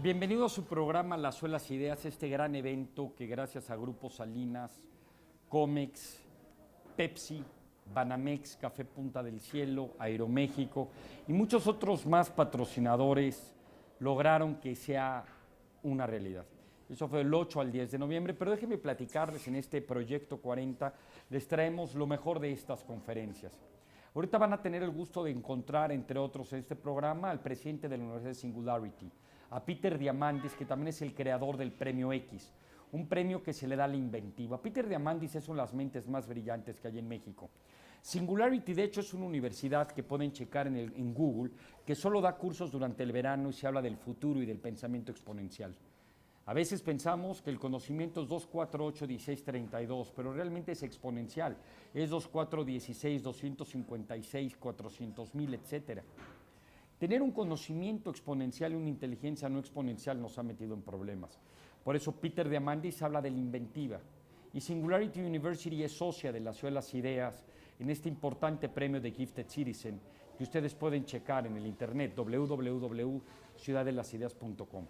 Bienvenido a su programa Las Suelas Ideas, este gran evento que gracias a Grupo Salinas, Comex, Pepsi, Banamex, Café Punta del Cielo, Aeroméxico y muchos otros más patrocinadores lograron que sea una realidad. Eso fue del 8 al 10 de noviembre, pero déjenme platicarles en este Proyecto 40, les traemos lo mejor de estas conferencias. Ahorita van a tener el gusto de encontrar, entre otros, en este programa al presidente de la Universidad de Singularity, a Peter Diamandis, que también es el creador del Premio X, un premio que se le da a la inventiva. Peter Diamandis es una de las mentes más brillantes que hay en México. Singularity, de hecho, es una universidad que pueden checar en Google, que solo da cursos durante el verano y se habla del futuro y del pensamiento exponencial. A veces pensamos que el conocimiento es 2, 4, 8, 16, 32, pero realmente es exponencial. Es 2, 4, 16, 256, 400,000, etc. Tener un conocimiento exponencial y una inteligencia no exponencial nos ha metido en problemas. Por eso Peter Diamandis habla de la inventiva. Y Singularity University es socia de la Ciudad de las Ideas en este importante premio de Gifted Citizen que ustedes pueden checar en el internet www.ciudadelasideas.com.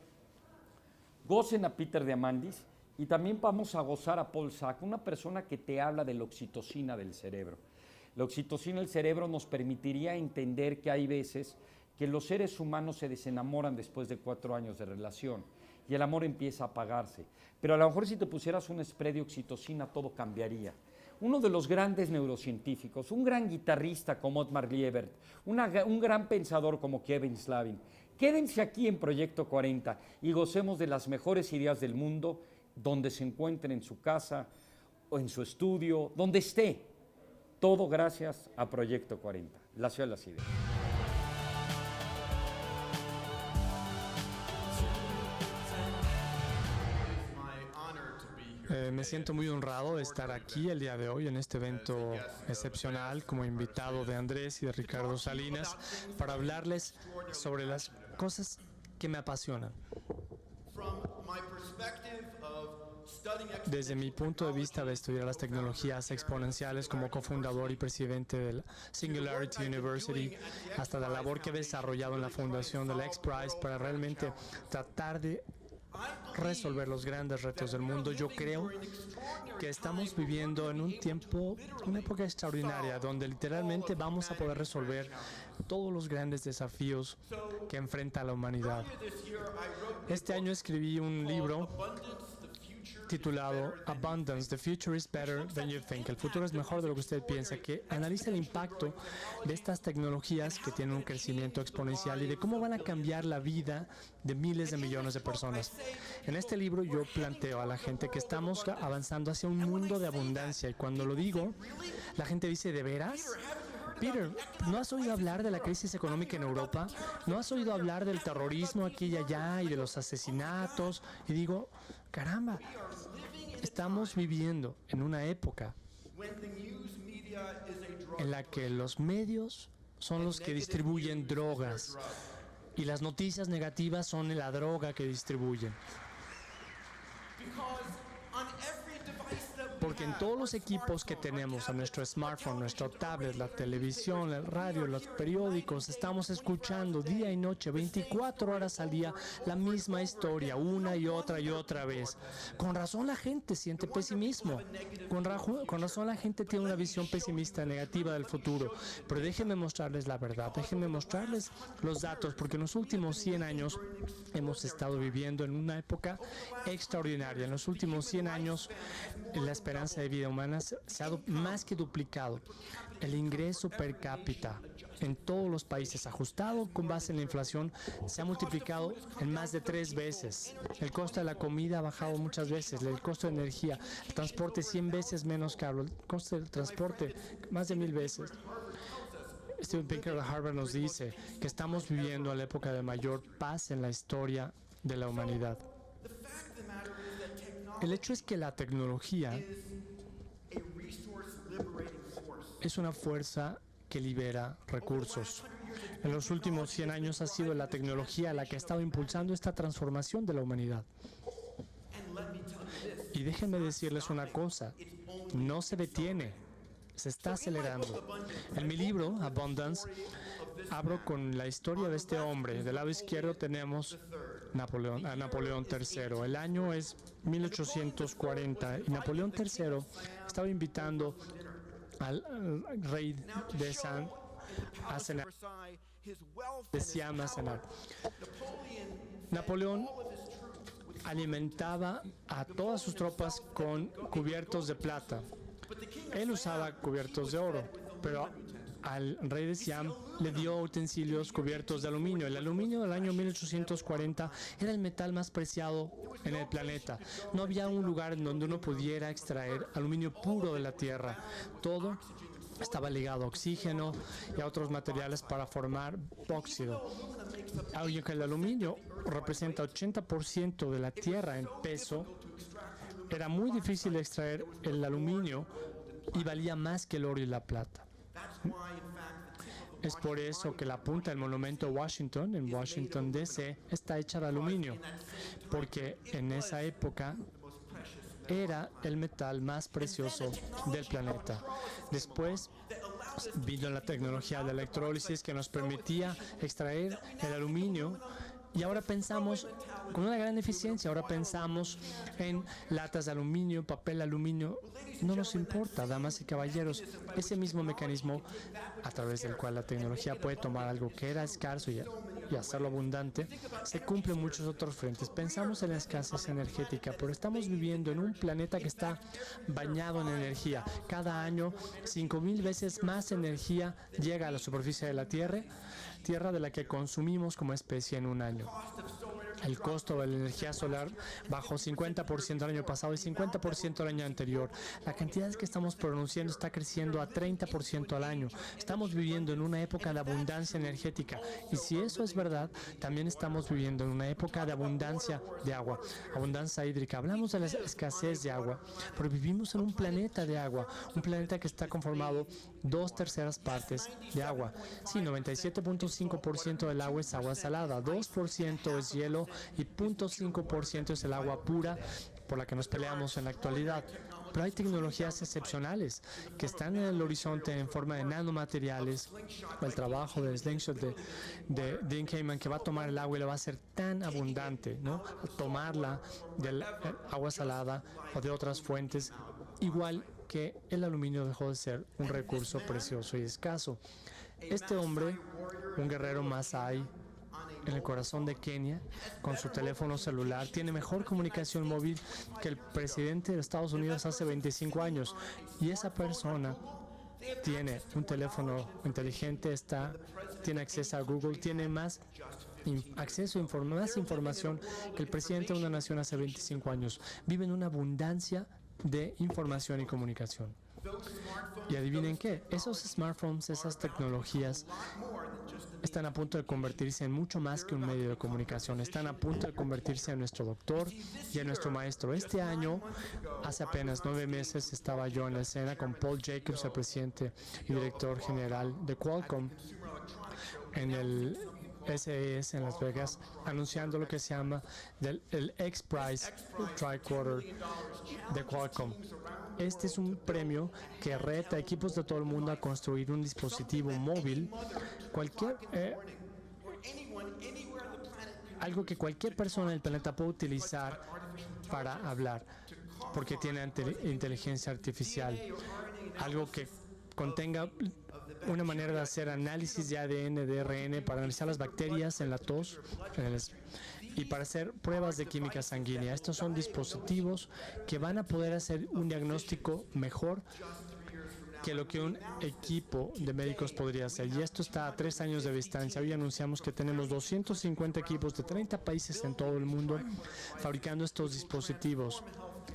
Gocen a Peter Diamandis y también vamos a gozar a Paul Sack, una persona que te habla de la oxitocina del cerebro. La oxitocina del cerebro nos permitiría entender que hay veces que los seres humanos se desenamoran después de 4 años de relación y el amor empieza a apagarse. Pero a lo mejor si te pusieras un spray de oxitocina todo cambiaría. Uno de los grandes neurocientíficos, un gran guitarrista como Otmar Liebert, un gran pensador como Kevin Slavin. Quédense aquí en Proyecto 40 y gocemos de las mejores ideas del mundo, donde se encuentren en su casa o en su estudio, donde esté. Todo gracias a Proyecto 40, la Ciudad de las Ideas. Me siento muy honrado de estar aquí el día de hoy en este evento excepcional como invitado de Andrés y de Ricardo Salinas para hablarles sobre las cosas que me apasionan. Desde mi punto de vista de estudiar las tecnologías exponenciales como cofundador y presidente del Singularity University, hasta la labor que he desarrollado en la fundación del X-Prize para realmente tratar de resolver los grandes retos del mundo, yo creo que estamos viviendo en un tiempo, una época extraordinaria, donde literalmente vamos a poder resolver todos los grandes desafíos que enfrenta la humanidad. Este año escribí un libro titulado Abundance, The Future is Better Than You Think. El futuro es mejor de lo que usted piensa, que analiza el impacto de estas tecnologías que tienen un crecimiento exponencial y de cómo van a cambiar la vida de miles de millones de personas. En este libro yo planteo a la gente que estamos avanzando hacia un mundo de abundancia, y cuando lo digo, la gente dice, ¿de veras? Peter, ¿no has oído hablar de la crisis económica en Europa? ¿No has oído hablar del terrorismo aquí y allá y de los asesinatos? Y digo, caramba, estamos viviendo en una época en la que los medios son los que distribuyen drogas y las noticias negativas son la droga que distribuyen. Porque en todos los equipos que tenemos, a nuestro smartphone, nuestro tablet, la televisión, el radio, los periódicos, estamos escuchando día y noche, 24 horas al día, la misma historia, una y otra vez. Con razón la gente siente pesimismo. Con razón la gente tiene una visión pesimista, negativa del futuro. Pero déjenme mostrarles la verdad, déjenme mostrarles los datos, porque en los últimos 100 años hemos estado viviendo en una época extraordinaria. En los últimos 100 años, la esperanza de vida humana se ha más que duplicado. El ingreso per cápita en todos los países, ajustado con base en la inflación, se ha multiplicado en más de 3 veces. El costo de la comida ha bajado muchas veces, el costo de energía, el transporte 100 veces menos caro, el costo del transporte más de 1000 veces. Steven Pinker de Harvard nos dice que estamos viviendo la época de mayor paz en la historia de la humanidad. El hecho es que la tecnología es una fuerza que libera recursos. En los últimos 100 años ha sido la tecnología la que ha estado impulsando esta transformación de la humanidad. Y déjenme decirles una cosa, no se detiene, se está acelerando. En mi libro, Abundance, abro con la historia de este hombre. Del lado izquierdo tenemos a Napoleón III. El año es 1840 y Napoleón III estaba invitando al rey de Siam a cenar. Napoleón alimentaba a todas sus tropas con cubiertos de plata. Él usaba cubiertos de oro, pero al rey de Siam le dio utensilios cubiertos de aluminio. El aluminio del año 1840 era el metal más preciado en el planeta. No había un lugar en donde uno pudiera extraer aluminio puro de la tierra. Todo estaba ligado a oxígeno y a otros materiales para formar óxido. Aunque el aluminio representa 80% de la tierra en peso, era muy difícil extraer el aluminio y valía más que el oro y la plata. Es por eso que la punta del monumento Washington, en Washington D.C., está hecha de aluminio, porque en esa época era el metal más precioso del planeta. Después vino la tecnología de electrólisis que nos permitía extraer el aluminio. Y ahora pensamos con una gran eficiencia, ahora pensamos en latas de aluminio, papel aluminio. No nos importa, damas y caballeros, ese mismo mecanismo a través del cual la tecnología puede tomar algo que era escaso y hacerlo abundante, se cumple en muchos otros frentes. Pensamos en la escasez energética, pero estamos viviendo en un planeta que está bañado en energía. Cada año, 5,000 veces más energía llega a la superficie de la Tierra de la que consumimos como especie en un año. El costo de la energía solar bajó 50% el año pasado y 50% el año anterior. La cantidad que estamos produciendo está creciendo a 30% al año. Estamos viviendo en una época de abundancia energética. Y si eso es verdad, también estamos viviendo en una época de abundancia de agua, abundancia hídrica. Hablamos de la escasez de agua, pero vivimos en un planeta de agua, un planeta que está conformado 2/3 partes de agua. Sí, 97.5% del agua es agua salada, 2% es hielo y 0.5% es el agua pura por la que nos peleamos en la actualidad. Pero hay tecnologías excepcionales que están en el horizonte en forma de nanomateriales, o el trabajo del slingshot de Dean Kamen, que va a tomar el agua y la va a hacer tan abundante, ¿no? Tomarla del agua salada o de otras fuentes, igual que el aluminio dejó de ser un recurso precioso y escaso. Este hombre, un guerrero Masái, en el corazón de Kenia, con su teléfono celular, tiene mejor comunicación móvil que el presidente de Estados Unidos hace 25 años. Y esa persona tiene un teléfono inteligente, tiene acceso a Google, tiene más acceso a más información que el presidente de una nación hace 25 años. Vive en una abundancia de información y comunicación. Y adivinen qué, esos smartphones, esas tecnologías están a punto de convertirse en mucho más que un medio de comunicación. Están a punto de convertirse en nuestro doctor y en nuestro maestro. Este año, hace apenas 9 meses, estaba yo en la escena con Paul Jacobs, el presidente y director general de Qualcomm, en el CES en Las Vegas, anunciando lo que se llama el X-Prize Tricorder de Qualcomm. Este es un premio que reta a equipos de todo el mundo a construir un dispositivo móvil, algo que cualquier persona del planeta puede utilizar para hablar, porque tiene inteligencia artificial, algo que contenga una manera de hacer análisis de ADN, de ARN, para analizar las bacterias en la tos y para hacer pruebas de química sanguínea. Estos son dispositivos que van a poder hacer un diagnóstico mejor que lo que un equipo de médicos podría hacer. Y esto está a 3 años de distancia. Hoy anunciamos que tenemos 250 equipos de 30 países en todo el mundo fabricando estos dispositivos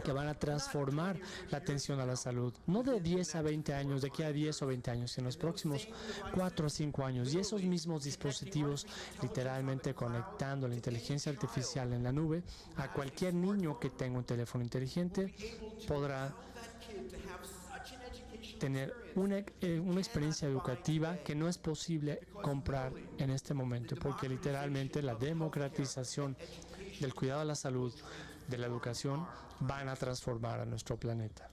que van a transformar la atención a la salud. No de 10 a 20 años, de aquí a 10 o 20 años, en los próximos 4 o 5 años. Y esos mismos dispositivos, literalmente conectando la inteligencia artificial en la nube, a cualquier niño que tenga un teléfono inteligente podrá tener una experiencia educativa que no es posible comprar en este momento, porque literalmente la democratización del cuidado de la salud, de la educación, van a transformar a nuestro planeta.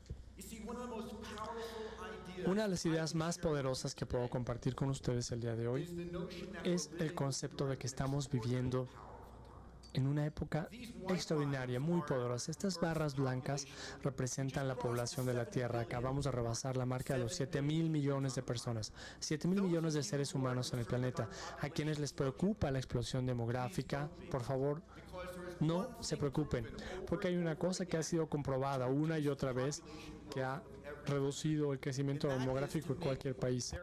Una de las ideas más poderosas que puedo compartir con ustedes el día de hoy es el concepto de que estamos viviendo en una época extraordinaria, muy poderosa. Estas barras blancas representan la población de la Tierra. Acabamos de rebasar la marca de los 7,000 millones de personas, 7,000 millones de seres humanos en el planeta. A quienes les preocupa la explosión demográfica, por favor, no se preocupen, porque hay una cosa que ha sido comprobada una y otra vez que ha reducido el crecimiento demográfico en cualquier país.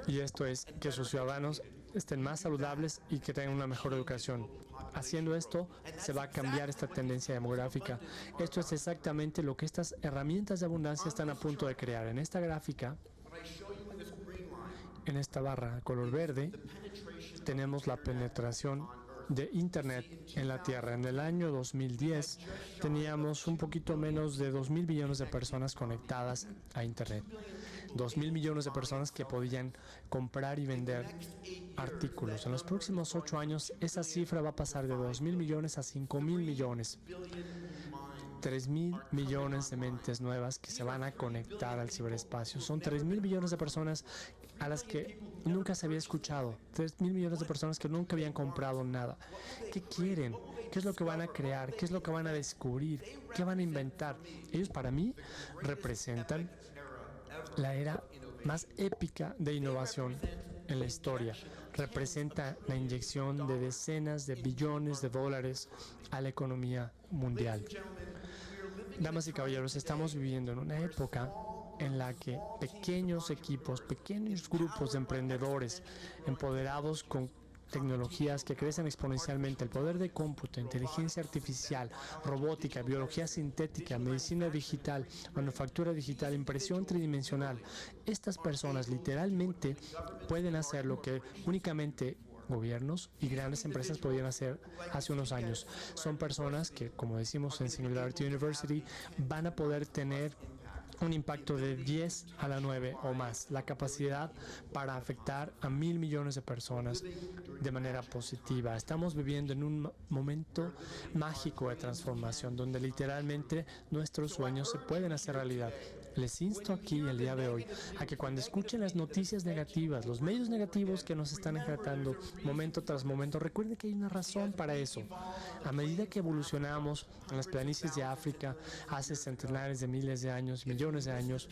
Y esto es que sus ciudadanos estén más saludables y que tengan una mejor educación. Haciendo esto, se va a cambiar esta tendencia demográfica. Esto es exactamente lo que estas herramientas de abundancia están a punto de crear. En esta gráfica, en esta barra color verde, tenemos la penetración de Internet en la Tierra. En el año 2010 teníamos un poquito menos de 2,000 millones de personas conectadas a Internet. 2,000 millones de personas que podían comprar y vender artículos. En los próximos 8 años, esa cifra va a pasar de 2,000 millones a 5,000 millones. 3,000 millones de mentes nuevas que se van a conectar al ciberespacio. Son 3,000 millones de personas a las que nunca se había escuchado. 3,000 millones de personas que nunca habían comprado nada. ¿Qué quieren? ¿Qué es lo que van a crear? ¿Qué es lo que van a descubrir? ¿Qué van a inventar? Ellos, para mí, representan la era más épica de innovación en la historia. Representa la inyección de decenas de billones de dólares a la economía mundial. Damas y caballeros, estamos viviendo en una época en la que pequeños equipos, pequeños grupos de emprendedores empoderados con tecnologías que crecen exponencialmente, el poder de cómputo, inteligencia artificial, robótica, biología sintética, medicina digital, manufactura digital, impresión tridimensional. Estas personas literalmente pueden hacer lo que únicamente gobiernos y grandes empresas podían hacer hace unos años. Son personas que, como decimos en Singularity University, van a poder tener un impacto de 10 a la 9 o más, la capacidad para afectar a 1,000 millones de personas de manera positiva. Estamos viviendo en un momento mágico de transformación, donde literalmente nuestros sueños se pueden hacer realidad. Les insto aquí el día de hoy a que cuando escuchen las noticias negativas, los medios negativos que nos están tratando momento tras momento, recuerden que hay una razón para eso. A medida que evolucionamos en las planicies de África hace centenares de miles de años, millones de años,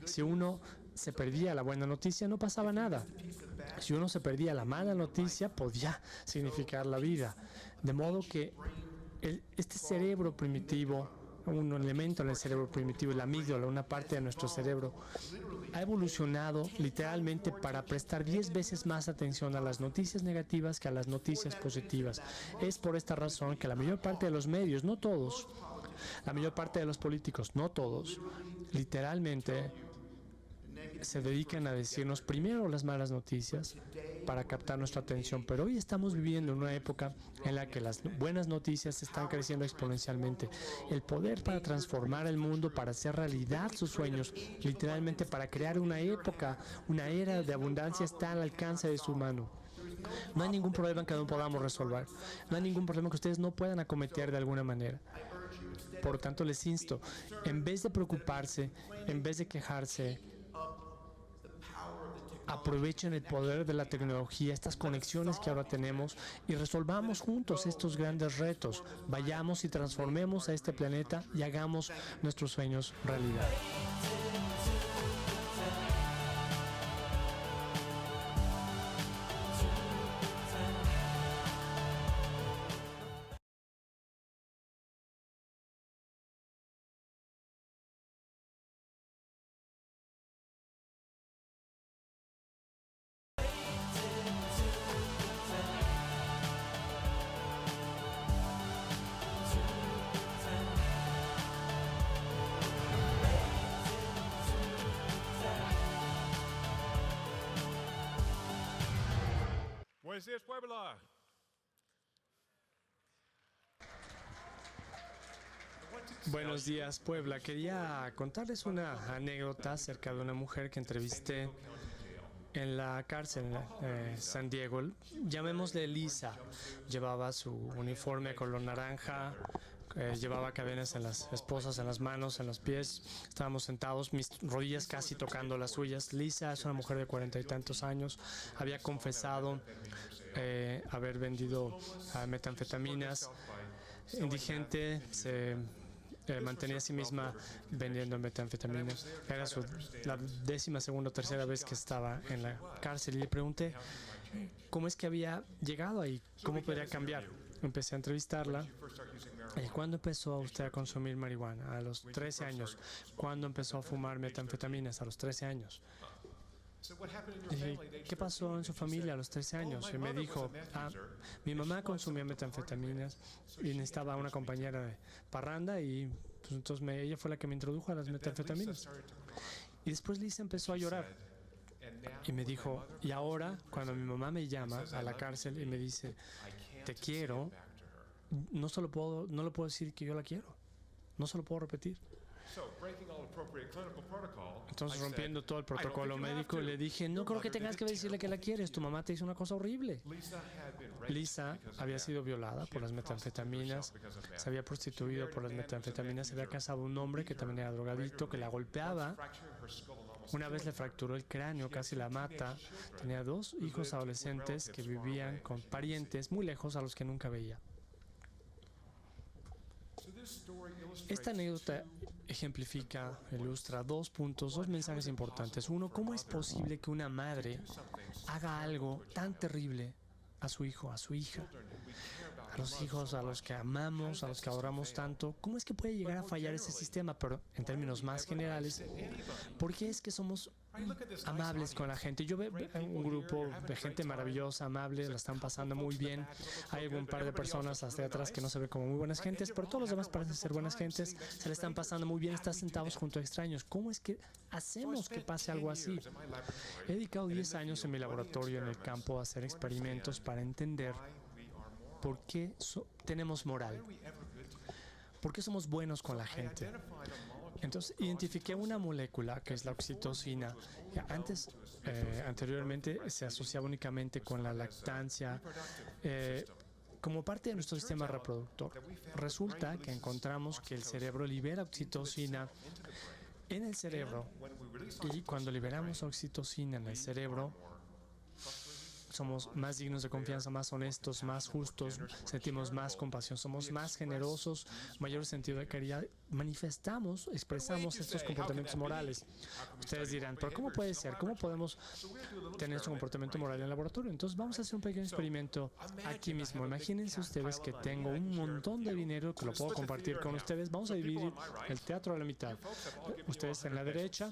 si uno se perdía la buena noticia no pasaba nada. Si uno se perdía la mala noticia podía significar la vida. De modo que este cerebro primitivo, un elemento en el cerebro primitivo, la amígdala, una parte de nuestro cerebro, ha evolucionado literalmente para prestar 10 veces más atención a las noticias negativas que a las noticias positivas. Es por esta razón que la mayor parte de los medios, no todos, la mayor parte de los políticos, no todos, literalmente se dedican a decirnos primero las malas noticias para captar nuestra atención, pero hoy estamos viviendo en una época en la que las buenas noticias están creciendo exponencialmente. El poder para transformar el mundo, para hacer realidad sus sueños, literalmente para crear una época, una era de abundancia está al alcance de su mano. No hay ningún problema que no podamos resolver, no hay ningún problema que ustedes no puedan acometer de alguna manera. Por lo tanto, les insto, en vez de preocuparse, en vez de quejarse, aprovechen el poder de la tecnología, estas conexiones que ahora tenemos y resolvamos juntos estos grandes retos. Vayamos y transformemos a este planeta y hagamos nuestros sueños realidad. Buenos días, Puebla. Buenos días, Puebla. Quería contarles una anécdota acerca de una mujer que entrevisté en la cárcel San Diego. Llamémosle Lisa. Llevaba su uniforme color naranja Llevaba cadenas en las esposas, en las manos, en los pies. Estábamos sentados, mis rodillas casi tocando las suyas. Lisa es una mujer de 40 y tantos años. Había confesado haber vendido metanfetaminas. Indigente, se mantenía a sí misma vendiendo metanfetaminas. Era la 12ª o tercera vez que estaba en la cárcel y le pregunté cómo es que había llegado ahí, cómo podría cambiar. Empecé a entrevistarla. ¿Cuándo empezó usted a consumir marihuana? A los 13 años. ¿Cuándo empezó a fumar metanfetaminas? A los 13 años. Dije, ¿qué pasó en su familia a los 13 años? Y me dijo, mi mamá consumía metanfetaminas y necesitaba una compañera de parranda y pues, entonces ella fue la que me introdujo a las metanfetaminas. Y después Lisa empezó a llorar y me dijo, y ahora cuando mi mamá me llama a la cárcel y me dice, te quiero, no le puedo decir que yo la quiero, no se lo puedo repetir. Entonces, rompiendo todo el protocolo médico, le dije, no creo que tengas que decirle que la quieres, tu mamá te hizo una cosa horrible. Lisa había sido violada por las metanfetaminas, se había prostituido por las metanfetaminas, se había casado un hombre que también era drogadicto, que la golpeaba. Una vez le fracturó el cráneo, casi la mata. Tenía 2 hijos adolescentes que vivían con parientes muy lejos a los que nunca veía. Esta anécdota ejemplifica, ilustra 2 puntos, 2 mensajes importantes. Uno, ¿cómo es posible que una madre haga algo tan terrible a su hijo, a su hija? A los hijos a los que amamos, a los que adoramos tanto. ¿Cómo es que puede llegar a fallar ese sistema? Pero en términos más generales, ¿por qué es que somos amables con la gente? Yo veo un grupo de gente maravillosa, amable, la están pasando muy bien. Hay un par de personas hasta atrás que no se ven como muy buenas gentes, pero todos los demás parecen ser buenas gentes, se le están pasando muy bien, están sentados junto a extraños. ¿Cómo es que hacemos que pase algo así? He dedicado 10 años en mi laboratorio en el campo a hacer experimentos para entender por qué tenemos moral, por qué somos buenos con la gente. Entonces, identifiqué una molécula que es la oxitocina. Anteriormente se asociaba únicamente con la lactancia como parte de nuestro sistema reproductor. Resulta que encontramos que el cerebro libera oxitocina en el cerebro y cuando liberamos oxitocina en el cerebro, somos más dignos de confianza, más honestos, más justos, sentimos más compasión, somos más generosos, mayor sentido de caridad, manifestamos, expresamos estos comportamientos morales. Ustedes dirán, ¿pero cómo puede ser? ¿Cómo podemos tener este comportamiento moral en el laboratorio? Entonces vamos a hacer un pequeño experimento aquí mismo. Imagínense ustedes que tengo un montón de dinero que lo puedo compartir con ustedes. Vamos a dividir el teatro a la mitad. Ustedes en la derecha.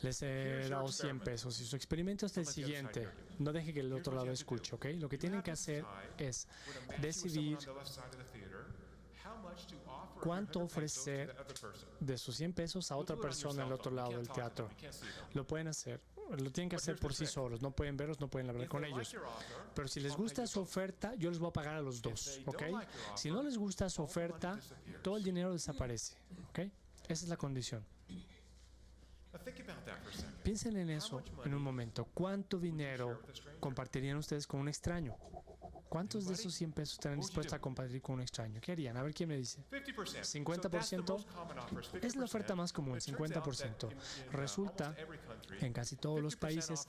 Les he dado 100 pesos y su experimento es el siguiente. No deje que el otro lado escuche, ¿ok? Lo que tienen que hacer es decidir cuánto ofrecer de sus 100 pesos a otra persona al otro lado del teatro. Lo pueden hacer. Lo tienen que hacer por sí solos. No pueden verlos, no pueden hablar con ellos. Pero si les gusta su oferta, yo les voy a pagar a los dos, ¿ok? Si no les gusta su oferta, todo el dinero desaparece, ¿ok? Esa es la condición. Piensen en eso en un momento. ¿Cuánto dinero compartirían ustedes con un extraño? ¿Cuántos de esos 100 pesos estarían dispuestos a compartir con un extraño? ¿Qué harían? A ver quién me dice. 50%. Es la oferta más común, 50%. Resulta que en casi todos los países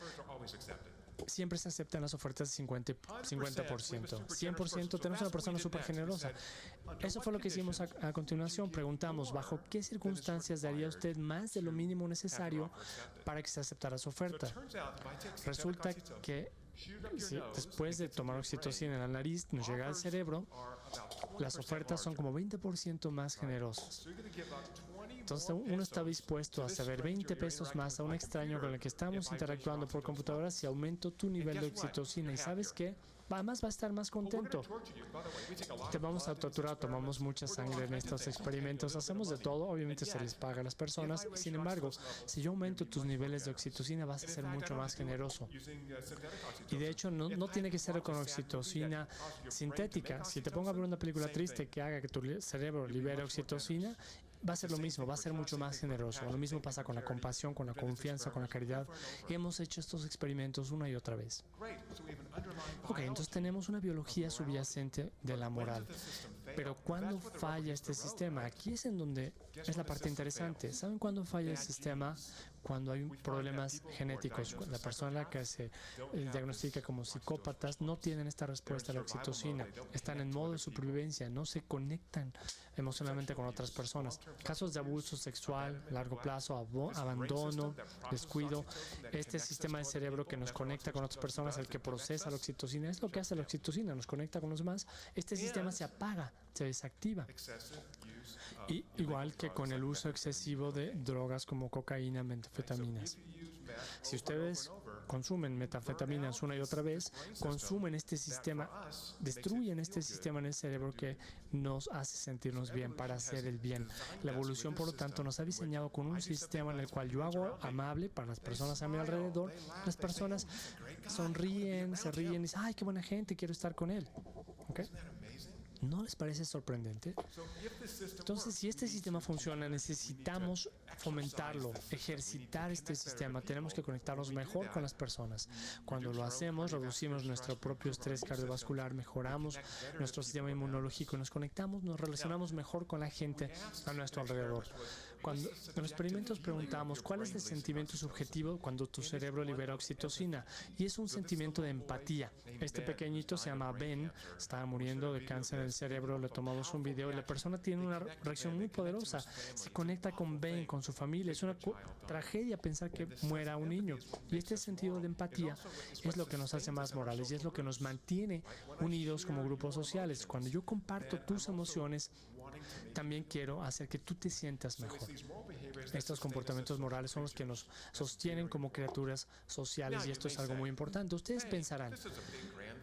siempre se aceptan las ofertas de 50%. 100%, tenemos una persona súper generosa. Eso fue lo que hicimos a continuación. Preguntamos, ¿bajo qué circunstancias daría usted más de lo mínimo necesario para que se aceptara su oferta? Resulta que después de tomar oxitocina en la nariz, nos llega al cerebro, las ofertas son como 20% más generosas. Entonces uno está dispuesto a ceder 20 pesos más a un extraño con el que estamos interactuando por computadora si aumento tu nivel de oxitocina. ¿Y sabes qué? Además va a estar más contento. Te vamos a torturar, tomamos mucha sangre en estos experimentos, hacemos de todo, obviamente se les paga a las personas. Sin embargo, si yo aumento tus niveles de oxitocina vas a ser mucho más generoso. Y de hecho no tiene que ser con oxitocina sintética. Si te pongo a ver una película triste que haga que tu cerebro libere oxitocina, va a ser lo mismo, va a ser mucho más generoso. Lo mismo pasa con la compasión, con la confianza, con la caridad. Hemos hecho estos experimentos una y otra vez. Ok, entonces tenemos una biología subyacente de la moral. Pero ¿cuándo falla este sistema? Aquí es en donde es la parte interesante. ¿Saben cuándo falla el sistema? Cuando hay problemas genéticos. La persona que se diagnostica como psicópatas no tienen esta respuesta a la oxitocina. Están en modo de supervivencia, no se conectan emocionalmente con otras personas. Casos de abuso sexual, largo plazo, abandono, descuido. Este sistema del cerebro que nos conecta con otras personas, el que procesa la oxitocina, es lo que hace la oxitocina, nos conecta con los demás. Este sistema se apaga, se desactiva. Y igual que con el uso excesivo de drogas como cocaína, metanfetaminas. Si ustedes consumen metanfetaminas una y otra vez, consumen este sistema, destruyen este sistema en el cerebro que nos hace sentirnos bien para hacer el bien. La evolución, por lo tanto, nos ha diseñado con un sistema en el cual yo hago amable para las personas a mi alrededor. Las personas sonríen, se ríen y dicen, ¡ay, qué buena gente, quiero estar con él! ¿Okay? ¿No les parece sorprendente? Entonces, si este sistema funciona, necesitamos fomentarlo, ejercitar este sistema. Tenemos que conectarnos mejor con las personas. Cuando lo hacemos, reducimos nuestro propio estrés cardiovascular, mejoramos nuestro sistema inmunológico, nos conectamos, nos relacionamos mejor con la gente a nuestro alrededor. Cuando en los experimentos preguntamos cuál es el sentimiento subjetivo cuando tu cerebro libera oxitocina, y es un sentimiento de empatía. Este pequeñito se llama Ben, estaba muriendo de cáncer en el cerebro, le tomamos un video y la persona tiene una reacción muy poderosa, se conecta con Ben, con su familia. Es una tragedia pensar que muera un niño, y este sentido de empatía es lo que nos hace más morales y es lo que nos mantiene unidos como grupos sociales. Cuando yo comparto tus emociones, también quiero hacer que tú te sientas mejor. Estos comportamientos morales son los que nos sostienen como criaturas sociales, y esto es algo muy importante. Ustedes pensarán,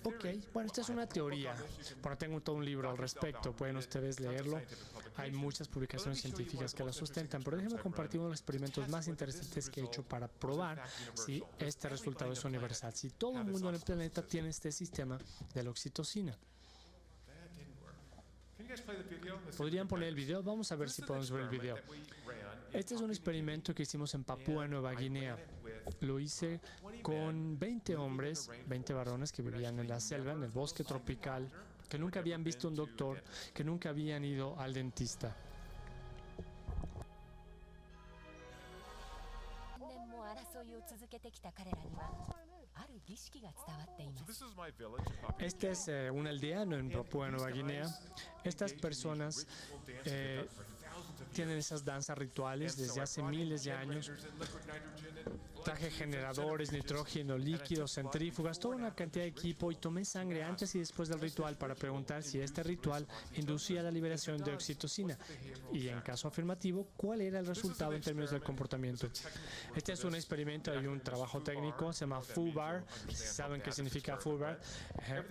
ok, bueno, esta es una teoría. Bueno, tengo todo un libro al respecto, pueden ustedes leerlo. Hay muchas publicaciones científicas que lo sustentan, pero déjenme compartir uno de los experimentos más interesantes que he hecho para probar si este resultado es universal, si todo el mundo en el planeta tiene este sistema de la oxitocina. ¿Podrían poner el video? Vamos a ver si podemos ver el video. Este es un experimento que hicimos en Papúa Nueva Guinea. Lo hice con 20 hombres, 20 varones que vivían en la selva, en el bosque tropical, que nunca habían visto un doctor, que nunca habían ido al dentista. Este es un aldeano en Papúa Nueva Guinea. Estas personas tienen esas danzas rituales desde hace miles de años. Traje generadores, nitrógeno líquido, centrífugas, toda una cantidad de equipo, y tomé sangre antes y después del ritual para preguntar si este ritual inducía la liberación de oxitocina, y en caso afirmativo, cuál era el resultado en términos del comportamiento. Este es un experimento, hay un trabajo técnico, se llama FUBAR. Si saben qué significa FUBAR,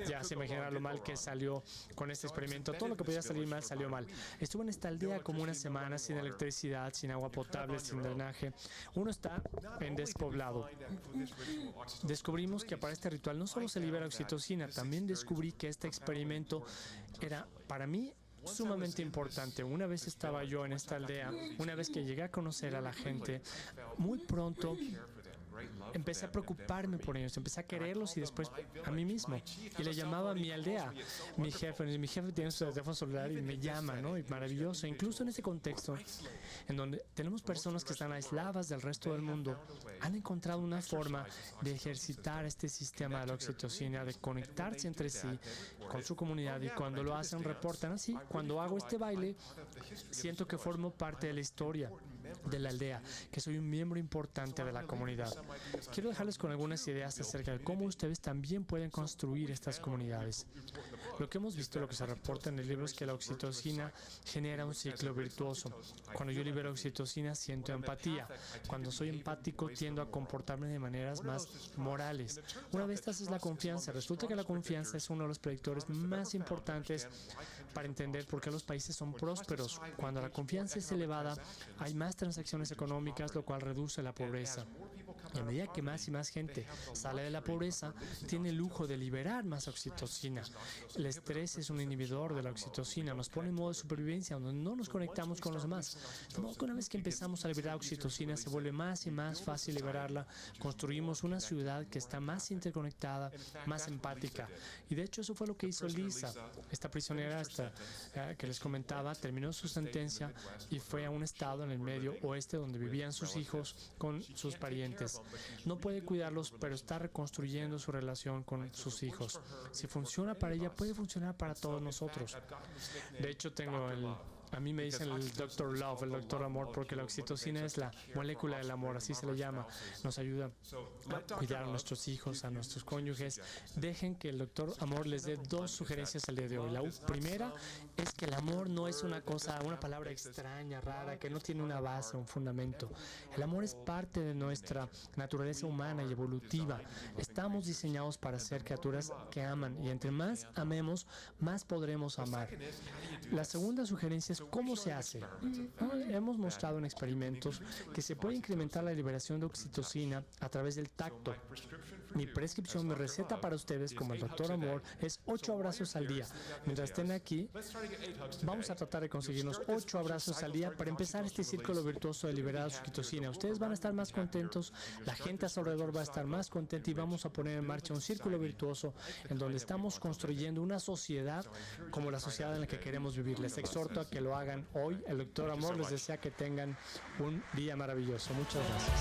ya se imaginarán lo mal que salió con este experimento. Todo lo que podía salir mal salió mal. Estuve en esta aldea como una semana sin electricidad, sin agua potable, sin drenaje. Uno está en despoblado. Descubrimos que para este ritual no solo se libera oxitocina, también descubrí que este experimento era para mí sumamente importante. Una vez estaba yo en esta aldea, una vez que llegué a conocer a la gente, muy pronto empecé a preocuparme por ellos, empecé a quererlos y después a mí mismo. Y le llamaba a mi aldea, mi jefe tiene su teléfono celular y me llama, ¿no? Y maravilloso. Incluso en ese contexto, en donde tenemos personas que están aisladas del resto del mundo, han encontrado una forma de ejercitar este sistema de la oxitocina, de conectarse entre sí, con su comunidad, y cuando lo hacen reportan así: cuando hago este baile, siento que formo parte de la historia de la aldea, que soy un miembro importante de la comunidad. Quiero dejarles con algunas ideas acerca de cómo ustedes también pueden construir estas comunidades. Lo que hemos visto, lo que se reporta en el libro, es que la oxitocina genera un ciclo virtuoso. Cuando yo libero oxitocina, siento empatía. Cuando soy empático, tiendo a comportarme de maneras más morales. Una de estas es la confianza. Resulta que la confianza es uno de los predictores más importantes para entender por qué los países son prósperos. Cuando la confianza es elevada, hay más transacciones económicas, lo cual reduce la pobreza. Y a medida que más y más gente sale de la pobreza, tiene el lujo de liberar más oxitocina. El estrés es un inhibidor de la oxitocina, nos pone en modo de supervivencia, donde no nos conectamos con los demás. De modo que una vez que empezamos a liberar oxitocina, se vuelve más y más fácil liberarla. Construimos una ciudad que está más interconectada, más empática. Y de hecho eso fue lo que hizo Lisa, esta prisionera que les comentaba, terminó su sentencia y fue a un estado en el medio oeste donde vivían sus hijos con sus parientes. No puede cuidarlos, pero está reconstruyendo su relación con sus hijos. Si funciona para ella, puede funcionar para todos nosotros. De hecho, a mí me dicen el Dr. Love, el Doctor Amor, porque la oxitocina es la molécula del amor, así se le llama. Nos ayuda a cuidar a nuestros hijos, a nuestros cónyuges. Dejen que el Doctor Amor les dé 2 sugerencias el día de hoy. La primera es que el amor no es una palabra extraña, rara, que no tiene una base, un fundamento. El amor es parte de nuestra naturaleza humana y evolutiva. Estamos diseñados para ser criaturas que aman, y entre más amemos, más podremos amar. La segunda sugerencia es ¿cómo se hace? Hemos mostrado en experimentos que se puede incrementar la liberación de oxitocina a través del tacto. Mi prescripción, mi receta para ustedes, como el Doctor Amor, es 8 abrazos al día. Mientras estén aquí, vamos a tratar de conseguirnos 8 abrazos al día para empezar este círculo virtuoso de liberar oxitocina. Ustedes van a estar más contentos, la gente a su alrededor va a estar más contenta y vamos a poner en marcha un círculo virtuoso en donde estamos construyendo una sociedad como la sociedad en la que queremos vivir. Les exhorto a que lo hagan hoy. El Doctor Amor les desea que tengan un día maravilloso. Muchas gracias.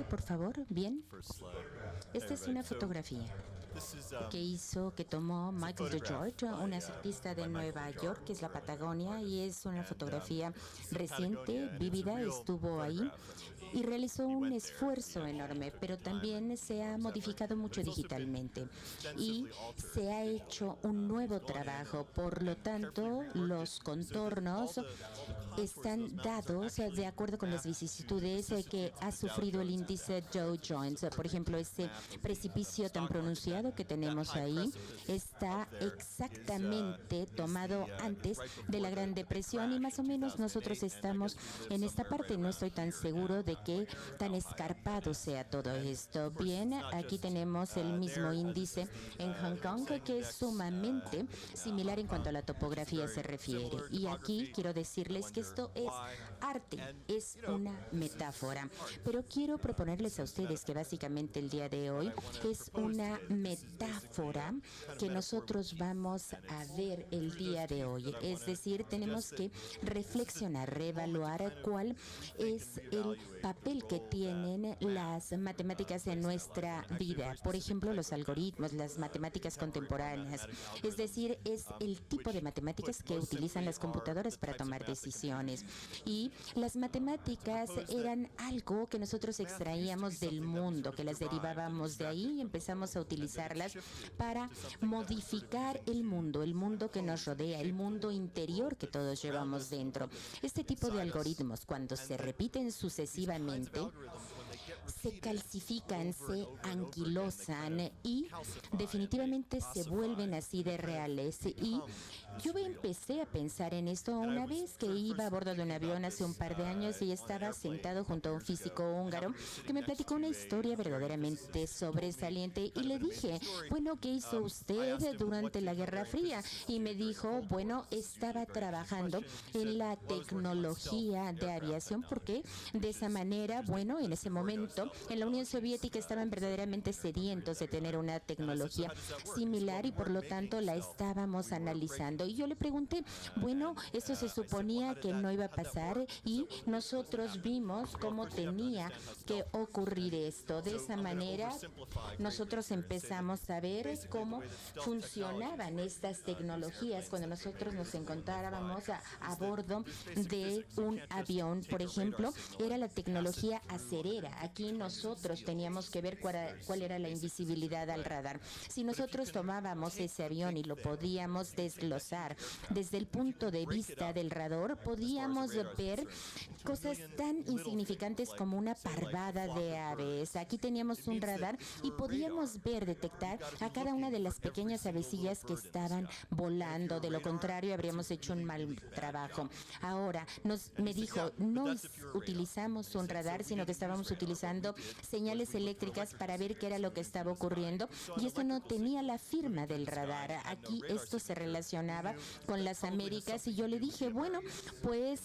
Por favor, bien. Esta es una fotografía que tomó Michael DeGeorge, un artista de Nueva York, que es la Patagonia, y es una fotografía reciente, vívida, estuvo ahí y realizó un esfuerzo enorme, pero también se ha modificado mucho digitalmente y se ha hecho un nuevo trabajo. Por lo tanto, los contornos están dados de acuerdo con las vicisitudes que ha sufrido el índice Dow Jones. Por ejemplo, este precipicio tan pronunciado que tenemos ahí está exactamente tomado antes de la Gran Depresión y más o menos nosotros estamos en esta parte. No estoy tan seguro de que tan escarpado sea todo esto. Bien, aquí tenemos el mismo índice en Hong Kong, que es sumamente similar en cuanto a la topografía se refiere. Y aquí quiero decirles que esto es arte, es una metáfora. Pero quiero proponerles a ustedes que básicamente el día de hoy es una metáfora que nosotros vamos a ver el día de hoy. Es decir, tenemos que reflexionar, reevaluar cuál es el papel que tienen las matemáticas en nuestra vida. Por ejemplo, los algoritmos, las matemáticas contemporáneas. Es decir, es el tipo de matemáticas que utilizan las computadoras para tomar decisiones. Y las matemáticas eran algo que nosotros extraíamos del mundo, que las derivábamos de ahí y empezamos a utilizarlas para modificar el mundo que nos rodea, el mundo interior que todos llevamos dentro. Este tipo de algoritmos, cuando se repiten sucesivamente, se calcifican, se anquilosan y definitivamente se vuelven así de reales. Y yo empecé a pensar en esto una vez que iba a bordo de un avión hace un par de años y estaba sentado junto a un físico húngaro que me platicó una historia verdaderamente sobresaliente y le dije, bueno, ¿qué hizo usted durante la Guerra Fría? Y me dijo, bueno, estaba trabajando en la tecnología de aviación porque de esa manera, bueno, en ese momento ejemplo, en la Unión Soviética estaban verdaderamente sedientos de tener una tecnología similar y por lo tanto la estábamos analizando. Y yo le pregunté, bueno, eso se suponía que no iba a pasar y nosotros vimos cómo tenía que ocurrir esto. De esa manera, nosotros empezamos a ver cómo funcionaban estas tecnologías cuando nosotros nos encontrábamos a bordo de un avión. Por ejemplo, era la tecnología acerera. Aquí nosotros teníamos que ver cuál era la invisibilidad al radar. Si nosotros tomábamos ese avión y lo podíamos desglosar desde el punto de vista del radar, podíamos ver cosas tan insignificantes como una parvada de aves. Aquí teníamos un radar y podíamos detectar a cada una de las pequeñas avecillas que estaban volando. De lo contrario, habríamos hecho un mal trabajo. Ahora, me dijo, no utilizamos un radar, sino que estábamos utilizando señales eléctricas para ver qué era lo que estaba ocurriendo, y esto no tenía la firma del radar. Aquí esto se relacionaba con las Américas y yo le dije, bueno, pues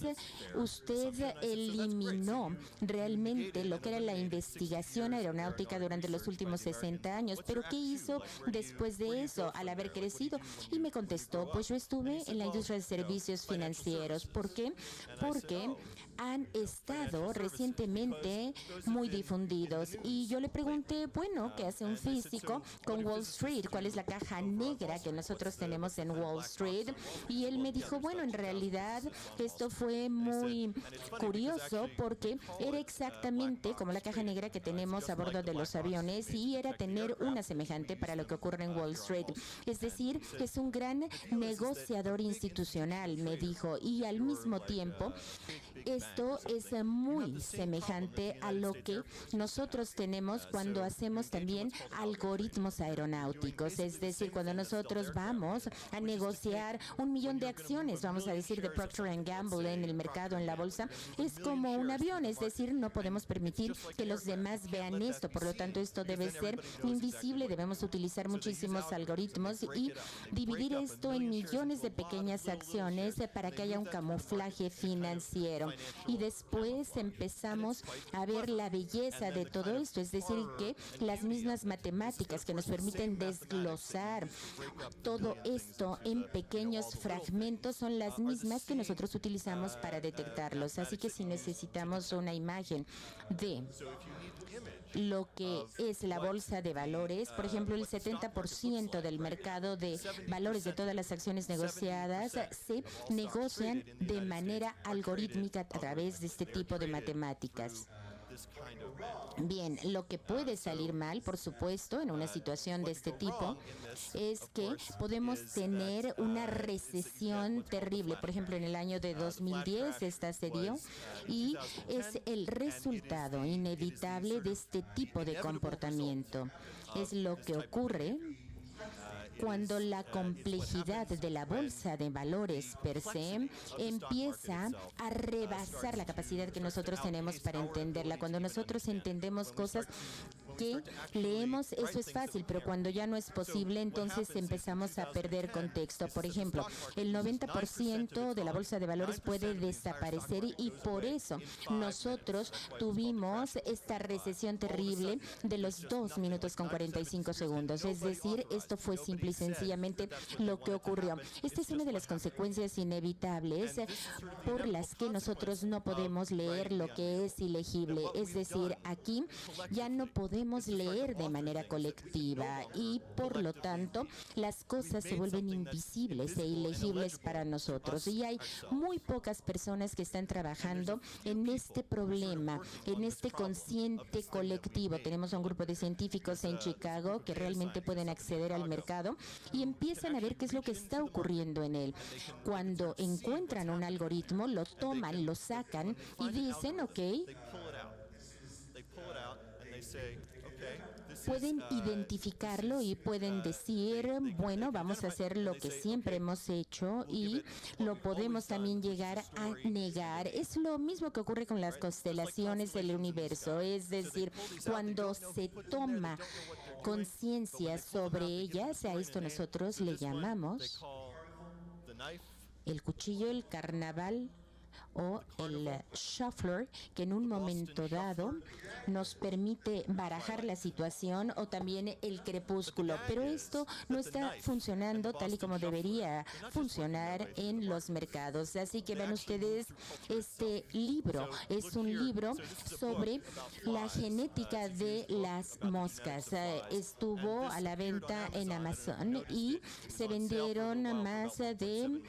usted eliminó realmente lo que era la investigación aeronáutica durante los últimos 60 años, pero ¿qué hizo después de eso al haber crecido? Y me contestó, pues yo estuve en la industria de servicios financieros. ¿Por qué? Porque han estado recientemente muy difundidos. Y yo le pregunté, bueno, ¿qué hace un físico con Wall Street? ¿Cuál es la caja negra que nosotros tenemos en Wall Street? Y él me dijo, bueno, en realidad esto fue muy curioso porque era exactamente como la caja negra que tenemos a bordo de los aviones y era tener una semejante para lo que ocurre en Wall Street. Es decir, es un gran negociador institucional, me dijo, y al mismo tiempo esto es muy semejante a lo que nosotros tenemos cuando hacemos también algoritmos aeronáuticos. Es decir, cuando nosotros vamos a negociar 1 millón de acciones, vamos a decir de Procter & Gamble en el mercado, en la bolsa, es como un avión, es decir, no podemos permitir que los demás vean esto, por lo tanto esto debe ser invisible, debemos utilizar muchísimos algoritmos y dividir esto en millones de pequeñas acciones para que haya un camuflaje financiero. Y después empezamos a ver la belleza de todo esto, es decir, que las mismas matemáticas que nos permiten desglosar todo esto en pequeños fragmentos son las mismas que nosotros utilizamos para detectarlos. Así que si necesitamos una imagen de lo que es la bolsa de valores, por ejemplo, el 70% del mercado de valores de todas las acciones negociadas se negocian de manera algorítmica a través de este tipo de matemáticas. Bien, lo que puede salir mal, por supuesto, en una situación de este tipo, es que podemos tener una recesión terrible. Por ejemplo, en el año de 2010 esta se dio y es el resultado inevitable de este tipo de comportamiento. Es lo que ocurre cuando la complejidad de la bolsa de valores per se empieza a rebasar la capacidad que nosotros tenemos para entenderla. Cuando nosotros entendemos cosas que leemos, eso es fácil, pero cuando ya no es posible, entonces empezamos a perder contexto. Por ejemplo, el 90% de la bolsa de valores puede desaparecer y por eso nosotros tuvimos esta recesión terrible de los 2 minutos con 45 segundos. Es decir, esto fue simple y sencillamente lo que ocurrió. Esta es una de las consecuencias inevitables por las que nosotros no podemos leer lo que es ilegible. Es decir, aquí ya no podemos leer de manera colectiva y por lo tanto las cosas se vuelven invisibles e ilegibles para nosotros. Y hay muy pocas personas que están trabajando en este problema, en este consciente colectivo. Tenemos un grupo de científicos en Chicago que realmente pueden acceder al mercado y empiezan a ver qué es lo que está ocurriendo en él. Cuando encuentran un algoritmo, lo toman, lo sacan y dicen, ok, pueden identificarlo y pueden decir, bueno, vamos a hacer lo que siempre hemos hecho y lo podemos también llegar a negar. Es lo mismo que ocurre con las constelaciones del universo, es decir, cuando se toma conciencia sobre ellas, a esto nosotros le llamamos el cuchillo, el carnaval o el shuffler, que en un momento dado nos permite barajar la situación, o también el crepúsculo, pero esto no está funcionando tal y como debería funcionar en los mercados. Así que vean ustedes, este libro es un libro sobre la genética de las moscas. Estuvo a la venta en Amazon y se vendieron más de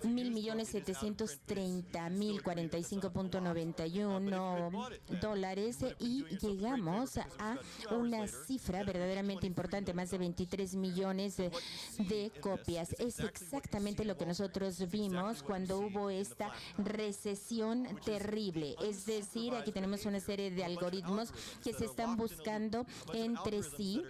$1,730,045.91 y llegamos a una cifra verdaderamente importante, más de 23 millones de copias. Es exactamente lo que nosotros vimos cuando hubo esta recesión terrible. Es decir, aquí tenemos una serie de algoritmos que se están buscando entre sí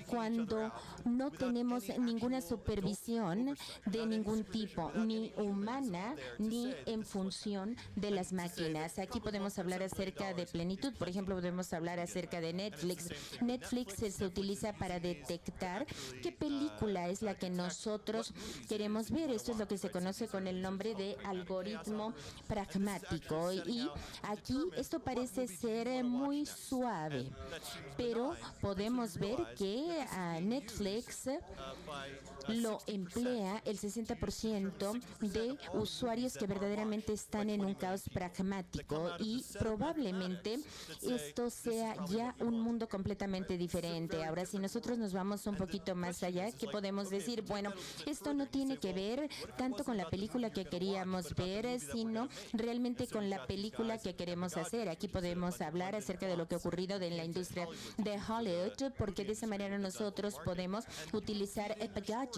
cuando no tenemos ninguna supervisión de ningún tipo, ni humana ni en función de las máquinas. Aquí podemos hablar acerca de plenitud. Por ejemplo, podemos hablar acerca de Netflix. Netflix se utiliza para detectar qué película es la que nosotros queremos ver. Esto es lo que se conoce con el nombre de algoritmo pragmático. Y aquí esto parece ser muy suave, pero podemos ver que a Netflix lo emplea el 60% de usuarios que verdaderamente están en un caos pragmático, y probablemente esto sea ya un mundo completamente diferente. Ahora, si nosotros nos vamos un poquito más allá, ¿qué podemos decir? Bueno, esto no tiene que ver tanto con la película que queríamos ver, sino realmente con la película que queremos hacer. Aquí podemos hablar acerca de lo que ha ocurrido en la industria de Hollywood, porque de esa manera nosotros podemos utilizar gadgets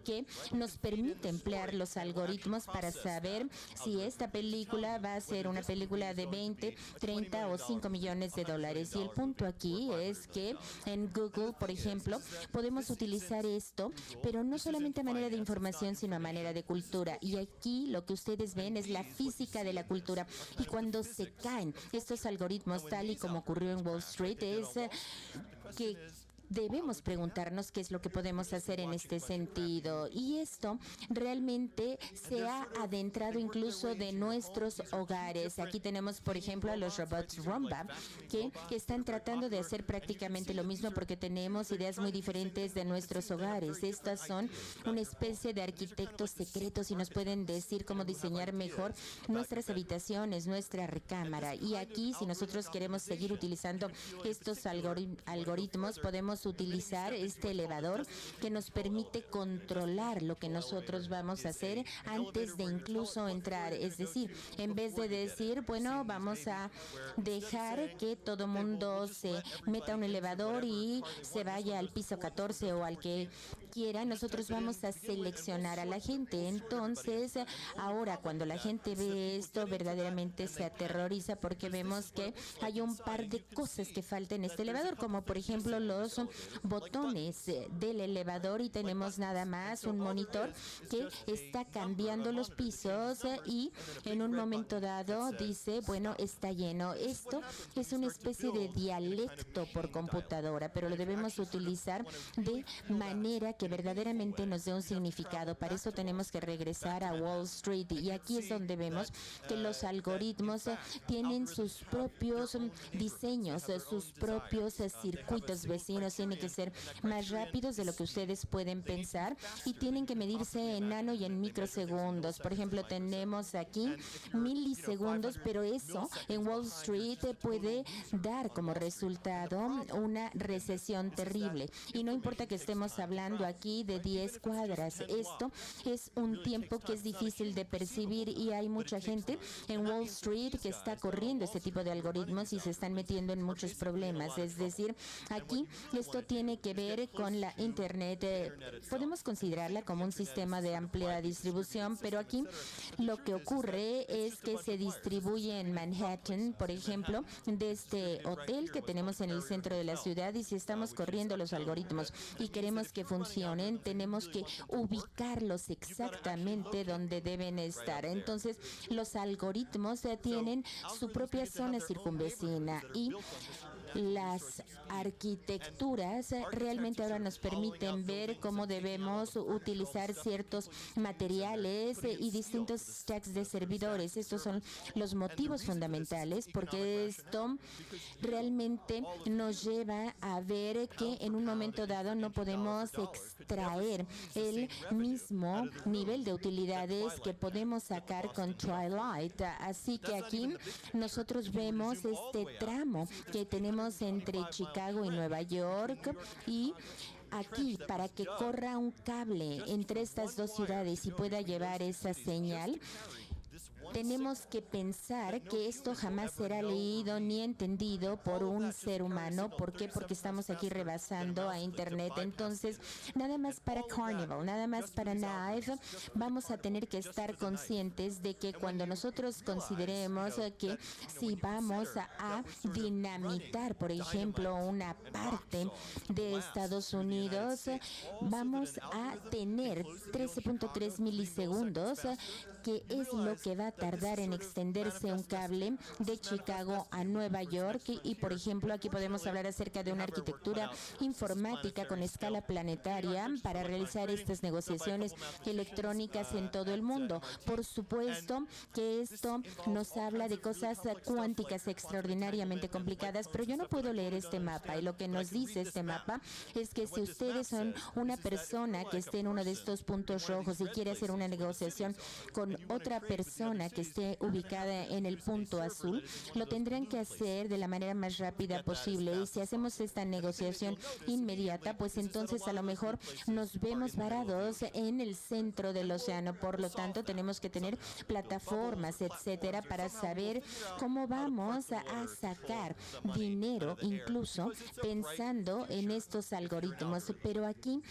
que nos permite emplear los algoritmos para saber si esta película va a ser una película de 20, 30 o 5 millones de dólares. Y el punto aquí es que en Google, por ejemplo, podemos utilizar esto, pero no solamente a manera de información, sino a manera de cultura. Y aquí lo que ustedes ven es la física de la cultura. Y cuando se caen estos algoritmos, tal y como ocurrió en Wall Street, es que debemos preguntarnos qué es lo que podemos hacer en este sentido. Y esto realmente se ha adentrado incluso de nuestros hogares. Aquí tenemos, por ejemplo, a los robots Roomba, que están tratando de hacer prácticamente lo mismo, porque tenemos ideas muy diferentes de nuestros hogares. Estas son una especie de arquitectos secretos y nos pueden decir cómo diseñar mejor nuestras habitaciones, nuestra recámara. Y aquí, si nosotros queremos seguir utilizando estos algoritmos, podemos utilizar este elevador que nos permite controlar lo que nosotros vamos a hacer antes de incluso entrar. Es decir, en vez de decir, bueno, vamos a dejar que todo mundo se meta a un elevador y se vaya al piso 14 o al que quiera, nosotros vamos a seleccionar a la gente. Entonces, ahora cuando la gente ve esto, verdaderamente se aterroriza, porque vemos que hay un par de cosas que faltan en este elevador, como por ejemplo los botones del elevador, y tenemos nada más un monitor que está cambiando los pisos y en un momento dado dice, bueno, está lleno. Esto es una especie de dialecto por computadora, pero lo debemos utilizar de manera que verdaderamente nos dé un significado. Para eso tenemos que regresar a Wall Street, y aquí es donde vemos que los algoritmos tienen sus propios diseños, sus propios circuitos vecinos, tienen que ser más rápidos de lo que ustedes pueden pensar y tienen que medirse en nano y en microsegundos. Por ejemplo, tenemos aquí milisegundos, pero eso en Wall Street puede dar como resultado una recesión terrible. Y no importa que estemos hablando aquí de 10 cuadras, esto es un tiempo que es difícil de percibir, y hay mucha gente en Wall Street que está corriendo este tipo de algoritmos y se están metiendo en muchos problemas. Es decir, aquí esto tiene que ver con la Internet. Podemos considerarla como un sistema de amplia distribución, pero aquí lo que ocurre es que se distribuye en Manhattan, por ejemplo, de este hotel que tenemos en el centro de la ciudad, y si estamos corriendo los algoritmos y queremos que funcione funcionen, tenemos que ubicarlos exactamente donde deben estar. Entonces, los algoritmos tienen su propia zona circunvecina y las arquitecturas realmente ahora nos permiten ver cómo debemos utilizar ciertos materiales y distintos stacks de servidores. Estos son los motivos fundamentales, porque esto realmente nos lleva a ver que en un momento dado no podemos extraer el mismo nivel de utilidades que podemos sacar con Twilight. Así que aquí nosotros vemos este tramo que tenemos entre Chicago y Nueva York, y aquí, para que corra un cable entre estas dos ciudades y pueda llevar esa señal, tenemos que pensar que esto jamás será leído ni entendido por un ser humano. ¿Por qué? Porque estamos aquí rebasando a Internet. Entonces, nada más para Carnival, nada más para Naive, vamos a tener que estar conscientes de que cuando nosotros consideremos que si vamos a dinamitar, por ejemplo, una parte de Estados Unidos, vamos a tener 13.3 milisegundos, que es lo que va a tardar en extenderse un cable de Chicago a Nueva York. Y por ejemplo, aquí podemos hablar acerca de una arquitectura informática con escala planetaria para realizar estas negociaciones electrónicas en todo el mundo. Por supuesto que esto nos habla de cosas cuánticas extraordinariamente complicadas, pero yo no puedo leer este mapa, y lo que nos dice este mapa es que si ustedes son una persona que esté en uno de estos puntos rojos y quiere hacer una negociación con otra persona que esté ubicada en el punto azul, lo tendrán que hacer de la manera más rápida posible. Y si hacemos esta negociación inmediata, pues entonces a lo mejor nos vemos varados en el centro del océano. Por lo tanto, tenemos que tener plataformas, etcétera, para saber cómo vamos a sacar dinero, incluso pensando en estos algoritmos. Pero aquí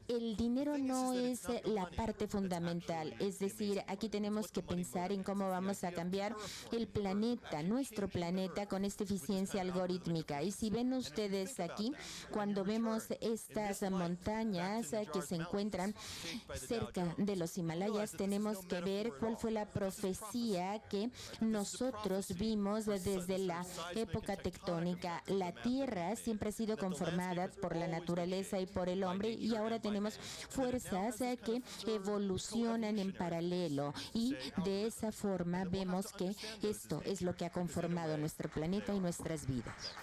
el dinero no es la parte fundamental. Es decir, aquí tenemos que pensar en cómo vamos a cambiar el planeta, nuestro planeta, con esta eficiencia algorítmica. Y si ven ustedes aquí, cuando vemos estas montañas que se encuentran cerca de los Himalayas, tenemos que ver cuál fue la profecía que nosotros vimos desde la época tectónica. La Tierra siempre ha sido conformada por la naturaleza y por el hombre, y ahora tenemos fuerzas que evolucionan en paralelo, y de esa forma vemos que esto es lo que ha conformado nuestro planeta y nuestras vidas.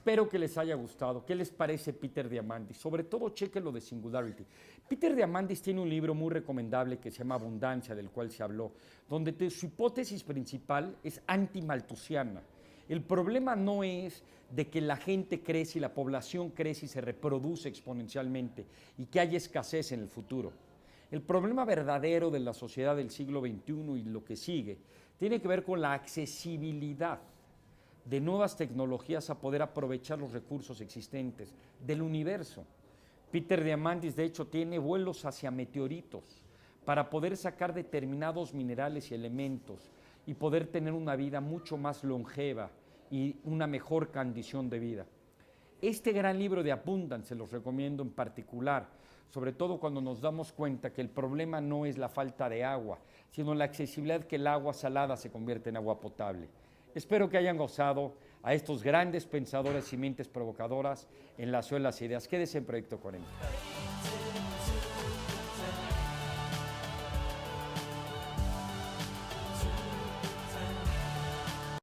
Espero que les haya gustado. ¿Qué les parece Peter Diamandis? Sobre todo, chequen lo de Singularity. Peter Diamandis tiene un libro muy recomendable que se llama Abundancia, del cual se habló, donde su hipótesis principal es antimalthusiana. El problema no es de que la gente crece y la población crece y se reproduce exponencialmente y que haya escasez en el futuro. El problema verdadero de la sociedad del siglo XXI y lo que sigue tiene que ver con la accesibilidad de nuevas tecnologías a poder aprovechar los recursos existentes del universo. Peter Diamandis, de hecho, tiene vuelos hacia meteoritos para poder sacar determinados minerales y elementos y poder tener una vida mucho más longeva y una mejor condición de vida. Este gran libro de Abundance se los recomiendo en particular, sobre todo cuando nos damos cuenta que el problema no es la falta de agua, sino la accesibilidad que el agua salada se convierte en agua potable. Espero que hayan gozado a estos grandes pensadores y mentes provocadoras en la Ciudad de las Ideas. Quédese en Proyecto 40.